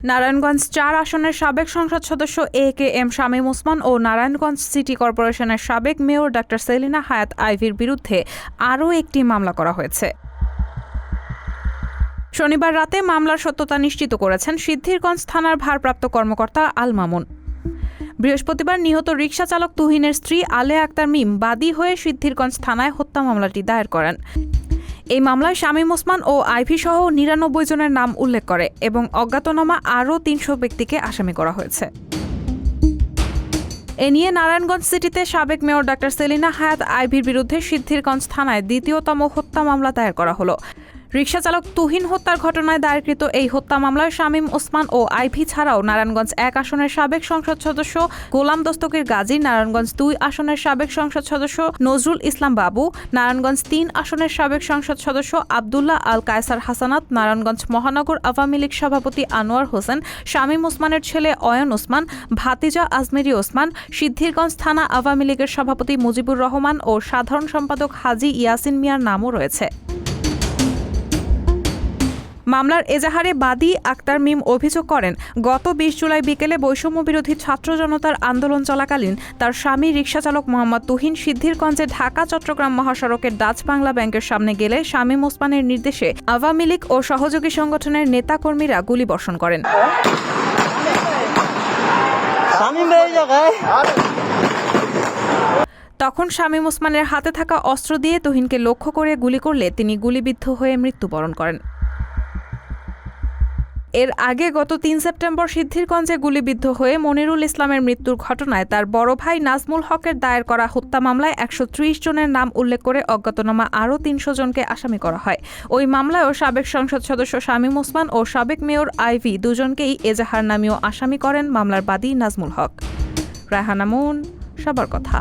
নারায়ণগঞ্জ ৪ আসনের সাবেক সংসদ সদস্য AKM শামীম ওসমান ও নারায়ণগঞ্জ সিটি কর্পোরেশনের সাবেক মেয়র ডা সেলিনা হায়াত আইভীর বিরুদ্ধে আরও একটি মামলা করা হয়েছে। শনিবার রাতে মামলার সত্যতা নিশ্চিত করেছেন সিদ্ধিরগঞ্জ থানার ভারপ্রাপ্ত কর্মকর্তা আল মামুন। বৃহস্পতিবার নিহত রিকশা চালক তুহিনের স্ত্রী আলেয়া আক্তার মিম বাদী হয়ে সিদ্ধিরগঞ্জ থানায় হত্যা মামলাটি দায়ের করেন। এই মামলায় শামীম ওসমান ও আইভী সহ ৯৯ জনের নাম উল্লেখ করে এবং অজ্ঞাতনামা আরও ৩০০ ব্যক্তিকে আসামি করা হয়েছে। এ নিয়ে নারায়ণগঞ্জ সিটিতে সাবেক মেয়র ডা সেলিনা হায়াত আইভীর বিরুদ্ধে সিদ্ধিরগঞ্জ থানায় দ্বিতীয়তম হত্যা মামলা দায়ের করা হলো। রিকশা চালক তুহিন হত্যার ঘটনায় দায়েরকৃত এই হত্যা মামলায় শামীম ওসমান ও আইভী ছাড়াও নারায়ণগঞ্জ ১ আসনের সাবেক সংসদ সদস্য গোলাম দস্তগীর গাজী, নারায়ণগঞ্জ ২ আসনের সাবেক সংসদ সদস্য নজরুল ইসলাম বাবু, নারায়ণগঞ্জ ৩ আসনের সাবেক সংসদ সদস্য আবদুল্লাহ আল কায়সার হাসানাত, নারায়ণগঞ্জ মহানগর আওয়ামী লীগ সভাপতি আনোয়ার হোসেন, শামীম ওসমানের ছেলে অয়ন ওসমান, ভাতিজা আজমেরী ওসমান, সিদ্ধিরগঞ্জ থানা আওয়ামী লীগের সভাপতি মুজিবুর রহমান ও সাধারণ সম্পাদক হাজী ইয়াসিন মিয়ার নামও রয়েছে। মামলার এজাহারে বাদী আক্তার মিম অভিযোগ করেন, গত ২০ জুলাই বিকেলে বৈষম্যবিরোধী ছাত্র জনতার আন্দোলন চলাকালীন তার স্বামী রিকশাচালক মোহাম্মদ তুহিন সিদ্ধিরগঞ্জে ঢাকা-চট্টগ্রাম মহাসড়কের ডাচ বাংলা ব্যাংকের সামনে গেলে শামীম ওসমানের নির্দেশে আওয়ামী লীগ ও সহযোগী সংগঠনের নেতাকর্মীরা গুলিবর্ষণ করেন। তখন শামীম ওসমানের হাতে থাকা অস্ত্র দিয়ে তুহিনকে লক্ষ্য করে গুলি করলে তিনি গুলিবিদ্ধ হয়ে মৃত্যুবরণ করেন। এর আগে গত ৩ সেপ্টেম্বর সিদ্ধিরগঞ্জে গুলিবিদ্ধ হয়ে মনিরুল ইসলামের মৃত্যুর ঘটনায় তার বড় ভাই নাজমুল হকের দায়ের করা হত্যা মামলায় ১৩০ জনের নাম উল্লেখ করে অজ্ঞাতনামা আরও ৩০০ জনকে আসামি করা হয়। ওই মামলায়ও সাবেক সংসদ সদস্য শামীম ওসমান ও সাবেক মেয়র আইভী দুজনকেই এজাহার নামীয় আসামি করেন মামলার বাদী নাজমুল হক। রায়হানা মুন, সবার কথা।